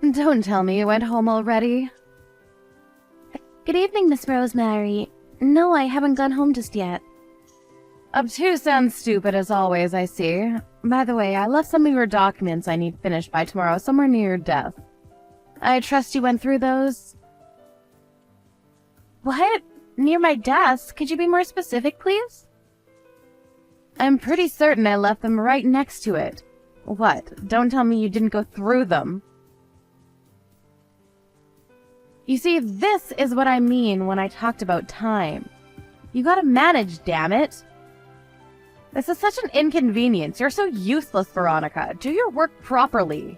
Don't tell me you went home already. Good evening, Miss Rosemary. No, I haven't gone home just yet. Obtuse and stupid as always, I see. By the way, I left some of your documents I need finished by tomorrow somewhere near your desk. I trust you went through those? What? Near my desk? Could you be more specific, please? I'm pretty certain I left them right next to it. What? Don't tell me you didn't go through them. You see, this is what I mean when I talked about time. You gotta manage, damn it. This is such an inconvenience. You're so useless, Veronica. Do your work properly.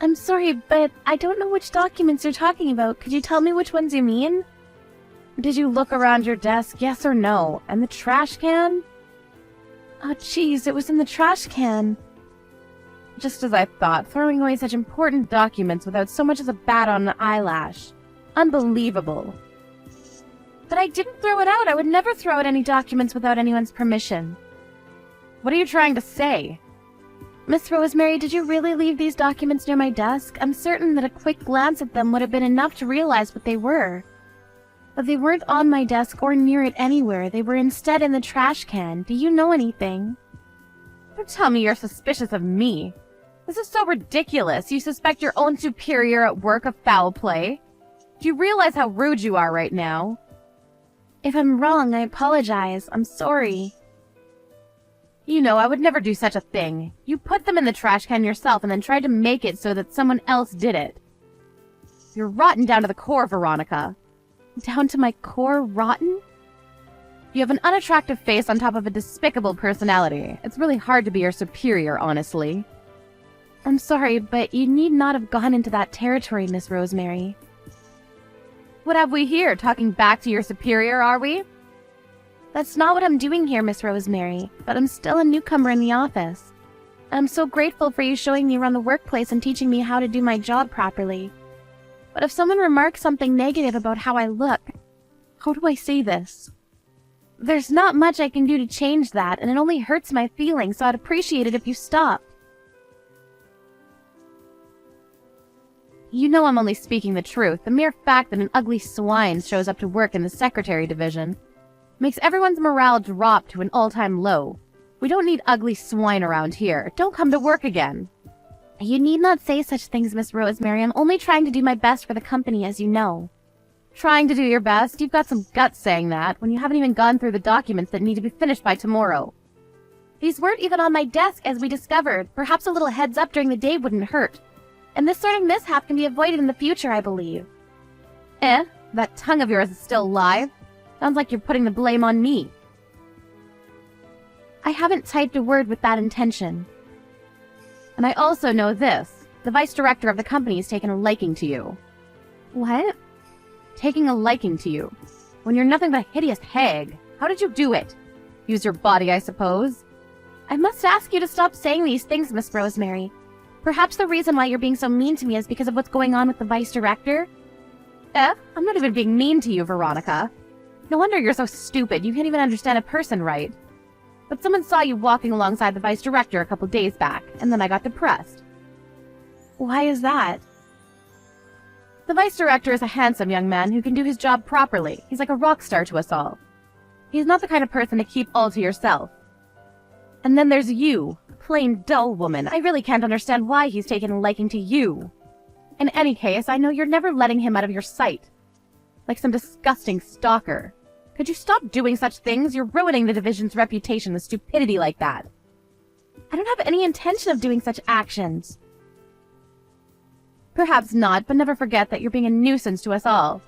I'm sorry, but I don't know which documents you're talking about. Could you tell me which ones you mean? Did you look around your desk, yes or no? And the trash can? Oh, jeez, it was in the trash can. Just as I thought, throwing away such important documents without so much as a bat on an eyelash. Unbelievable. But I didn't throw it out. I would never throw out any documents without anyone's permission. What are you trying to say? Miss Rosemary, did you really leave these documents near my desk? I'm certain that a quick glance at them would have been enough to realize what they were. But they weren't on my desk or near it anywhere. They were instead in the trash can. Do you know anything? Don't tell me you're suspicious of me. This is so ridiculous. You suspect your own superior at work of foul play? Do you realize how rude you are right now? If I'm wrong, I apologize. I'm sorry. You know, I would never do such a thing. You put them in the trash can yourself and then tried to make it so that someone else did it. You're rotten down to the core, Veronica. Down to my core, rotten? You have an unattractive face on top of a despicable personality. It's really hard to be your superior, honestly. I'm sorry, but you need not have gone into that territory, Miss Rosemary. What have we here? Talking back to your superior, are we? That's not what I'm doing here, Miss Rosemary, but I'm still a newcomer in the office. I'm so grateful for you showing me around the workplace and teaching me how to do my job properly. But if someone remarks something negative about how I look, how do I say this? There's not much I can do to change that, and it only hurts my feelings, so I'd appreciate it if you stopped. You know I'm only speaking the truth. The mere fact that an ugly swine shows up to work in the secretary division makes everyone's morale drop to an all-time low. We don't need ugly swine around here. Don't come to work again. You need not say such things, Miss Rosemary. I'm only trying to do my best for the company, as you know. Trying to do your best? You've got some guts saying that, when you haven't even gone through the documents that need to be finished by tomorrow. These weren't even on my desk, as we discovered. Perhaps a little heads up during the day wouldn't hurt. And this sort of mishap can be avoided in the future, I believe. That tongue of yours is still alive? Sounds like you're putting the blame on me. I haven't typed a word with that intention. And I also know this. The vice director of the company has taken a liking to you. What? Taking a liking to you. When you're nothing but a hideous hag. How did you do it? Use your body, I suppose. I must ask you to stop saying these things, Miss Rosemary. Perhaps the reason why you're being so mean to me is because of what's going on with the vice director? I'm not even being mean to you, Veronica. No wonder you're so stupid. You can't even understand a person right. But someone saw you walking alongside the vice director a couple days back, and then I got depressed. Why is that? The vice director is a handsome young man who can do his job properly. He's like a rock star to us all. He's not the kind of person to keep all to yourself. And then there's you, a plain dull woman. I really can't understand why he's taken a liking to you. In any case, I know you're never letting him out of your sight. Like some disgusting stalker. Could you stop doing such things? You're ruining the division's reputation with stupidity like that. I don't have any intention of doing such actions. Perhaps not, but never forget that you're being a nuisance to us all.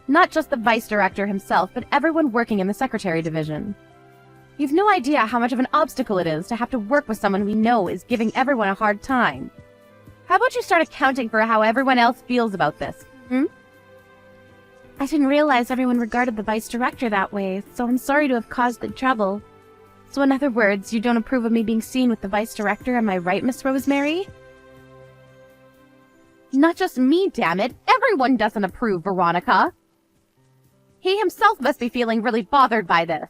Not just the vice director himself, but everyone working in the secretary division. You've no idea how much of an obstacle it is to have to work with someone we know is giving everyone a hard time. How about you start accounting for how everyone else feels about this, I didn't realize everyone regarded the vice director that way, so I'm sorry to have caused the trouble. So in other words, you don't approve of me being seen with the vice director, am I right, Miss Rosemary? Not just me, damn it. Everyone doesn't approve, Veronica. He himself must be feeling really bothered by this.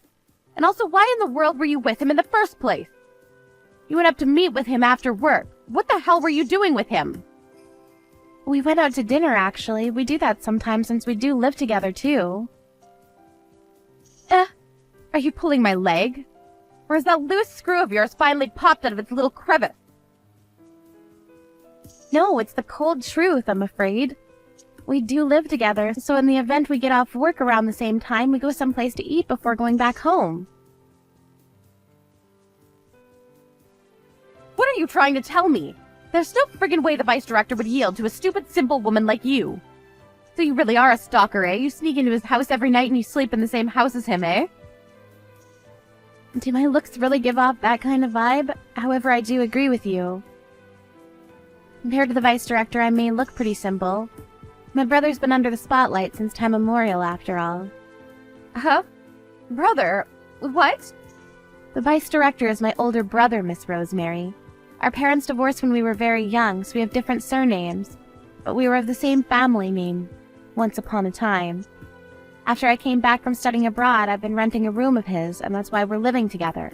And also, why in the world were you with him in the first place? You went up to meet with him after work. What the hell were you doing with him? We went out to dinner, actually. We do that sometimes since we do live together, too. Are you pulling my leg? Or has that loose screw of yours finally popped out of its little crevice? No, it's the cold truth, I'm afraid. We do live together, so in the event we get off work around the same time, we go someplace to eat before going back home. What are you trying to tell me? There's no friggin' way the vice director would yield to a stupid, simple woman like you. So you really are a stalker, eh? You sneak into his house every night and you sleep in the same house as him, eh? Do my looks really give off that kind of vibe? However, I do agree with you. Compared to the vice director, I may look pretty simple. My brother's been under the spotlight since time immemorial, after all. Huh? Brother? What? The vice director is my older brother, Miss Rosemary. Our parents divorced when we were very young, so we have different surnames. But we were of the same family name, once upon a time. After I came back from studying abroad, I've been renting a room of his, and that's why we're living together.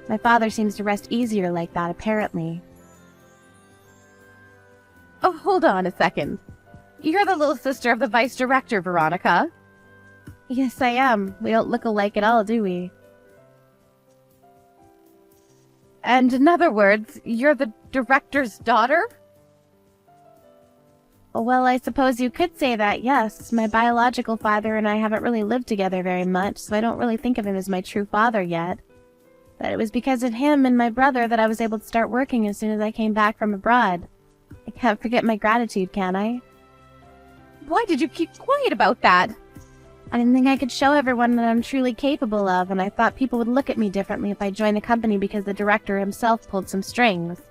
My father seems to rest easier like that, apparently. Oh, hold on a second. You're the little sister of the vice director, Veronica. Yes, I am. We don't look alike at all, do we? And in other words, you're the director's daughter? Well, I suppose you could say that, yes. My biological father and I haven't really lived together very much, so I don't really think of him as my true father yet. But it was because of him and my brother that I was able to start working as soon as I came back from abroad. I can't forget my gratitude, can I? Why did you keep quiet about that? I didn't think I could show everyone that I'm truly capable of, and I thought people would look at me differently if I joined a company because the director himself pulled some strings.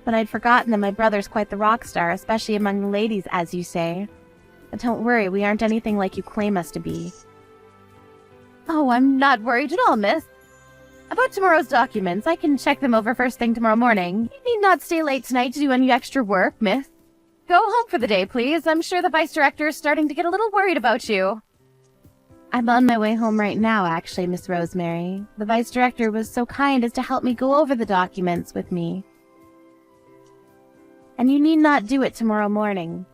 But I'd forgotten that my brother's quite the rock star, especially among the ladies, as you say. But don't worry, we aren't anything like you claim us to be. Oh, I'm not worried at all, miss. About tomorrow's documents, I can check them over first thing tomorrow morning. You need not stay late tonight to do any extra work, miss. Go home for the day, please. I'm sure the vice director is starting to get a little worried about you. I'm on my way home right now, actually, Miss Rosemary. The vice director was so kind as to help me go over the documents with me. And you need not do it tomorrow morning.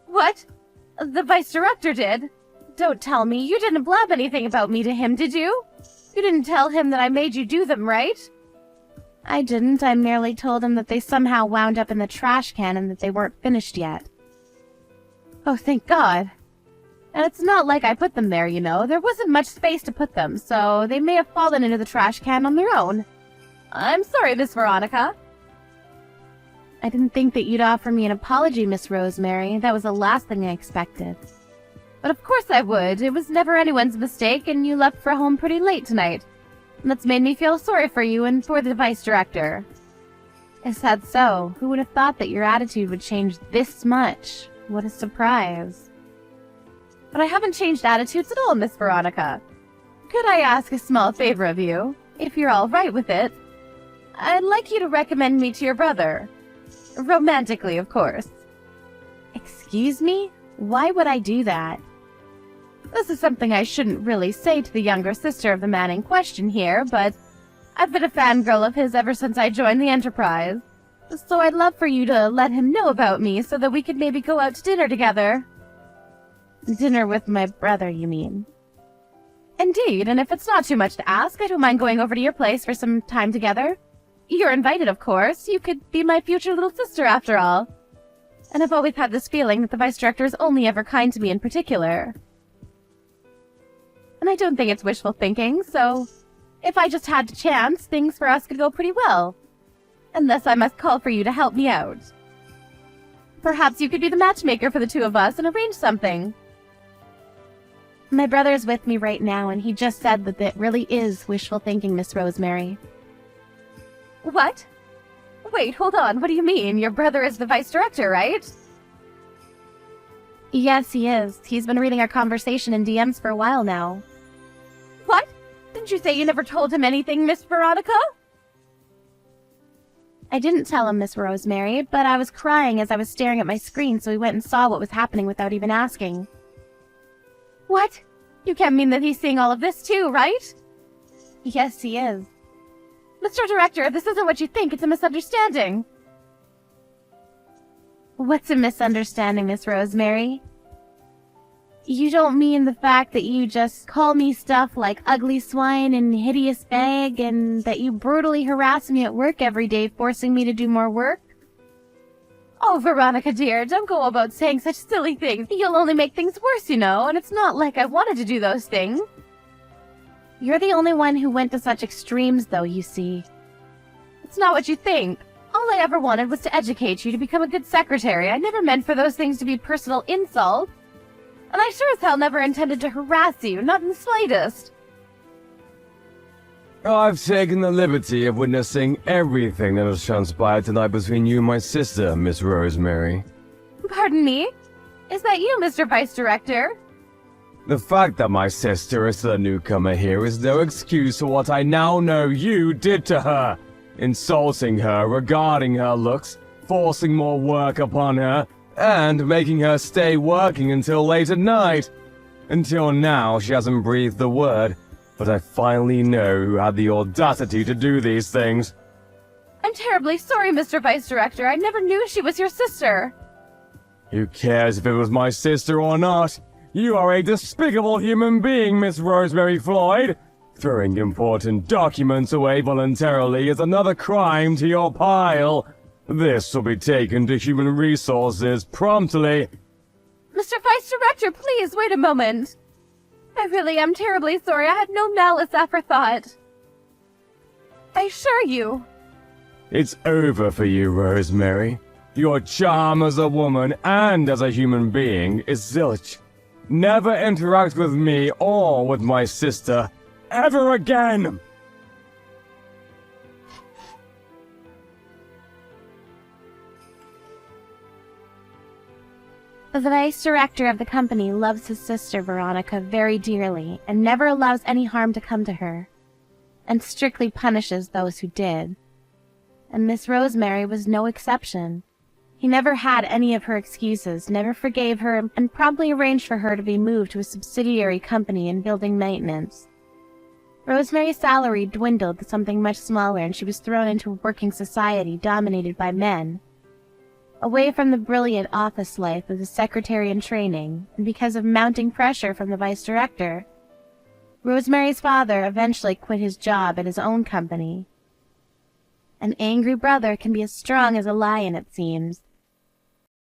What? The vice director did? Don't tell me. You didn't blab anything about me to him, did you? You didn't tell him that I made you do them, right? I didn't. I merely told him that they somehow wound up in the trash can and that they weren't finished yet. Oh, thank God. And it's not like I put them there, you know. There wasn't much space to put them, so they may have fallen into the trash can on their own. I'm sorry, Miss Veronica. I didn't think that you'd offer me an apology, Miss Rosemary. That was the last thing I expected. But of course I would. It was never anyone's mistake, and you left for home pretty late tonight. And that's made me feel sorry for you and for the vice director. Is that so? Who would have thought that your attitude would change this much? What a surprise. But I haven't changed attitudes at all, Miss Veronica. Could I ask a small favor of you, if you're all right with it? I'd like you to recommend me to your brother. Romantically, of course. Excuse me? Why would I do that? This is something I shouldn't really say to the younger sister of the man in question here, but I've been a fangirl of his ever since I joined the Enterprise. So I'd love for you to let him know about me so that we could maybe go out to dinner together. Dinner with my brother, you mean? Indeed, and if it's not too much to ask, I don't mind going over to your place for some time together. You're invited, of course. You could be my future little sister, after all. And I've always had this feeling that the vice director is only ever kind to me in particular. And I don't think it's wishful thinking, so if I just had to chance, things for us could go pretty well. Unless I must call for you to help me out. Perhaps you could be the matchmaker for the two of us and arrange something. My brother's with me right now, and he just said that it really is wishful thinking, Miss Rosemary. What? Wait, hold on. What do you mean? Your brother is the vice director, right? Yes, he is. He's been reading our conversation in DMs for a while now. What? Didn't you say you never told him anything, Miss Veronica? I didn't tell him, Miss Rosemary, but I was crying as I was staring at my screen, so he went and saw what was happening without even asking. What? You can't mean that he's seeing all of this too, right? Yes, he is. Mr. Director, this isn't what you think. It's a misunderstanding. What's a misunderstanding, Miss Rosemary? You don't mean the fact that you just call me stuff like ugly swine and hideous bag, and that you brutally harass me at work every day, forcing me to do more work? Oh, Veronica dear, don't go about saying such silly things. You'll only make things worse, you know, and it's not like I wanted to do those things. You're the only one who went to such extremes, though, you see. It's not what you think. All I ever wanted was to educate you to become a good secretary. I never meant for those things to be personal insults. And I sure as hell never intended to harass you, not in the slightest. I've taken the liberty of witnessing everything that has transpired tonight between you and my sister, Miss Rosemary. Pardon me? Is that you, Mr. Vice Director? The fact that my sister is the newcomer here is no excuse for what I now know you did to her. Insulting her regarding her looks, forcing more work upon her, and making her stay working until late at night. Until now, she hasn't breathed a word, but I finally know who had the audacity to do these things. I'm terribly sorry, Mr. Vice Director. I never knew she was your sister. Who cares if it was my sister or not? You are a despicable human being, Miss Rosemary Floyd. Throwing important documents away voluntarily is another crime to your pile. This will be taken to Human Resources promptly. Mr. Vice Director, please, wait a moment. I really am terribly sorry. I had no malice aforethought. I assure you. It's over for you, Rosemary. Your charm as a woman and as a human being is zilch. Never interact with me or with my sister ever again! The vice director of the company loves his sister Veronica very dearly and never allows any harm to come to her, and strictly punishes those who did. And Miss Rosemary was no exception. He never had any of her excuses, never forgave her, and promptly arranged for her to be moved to a subsidiary company in building maintenance. Rosemary's salary dwindled to something much smaller, and she was thrown into a working society dominated by men. Away from the brilliant office life of the secretary in training, and because of mounting pressure from the vice director, Rosemary's father eventually quit his job at his own company. An angry brother can be as strong as a lion, it seems.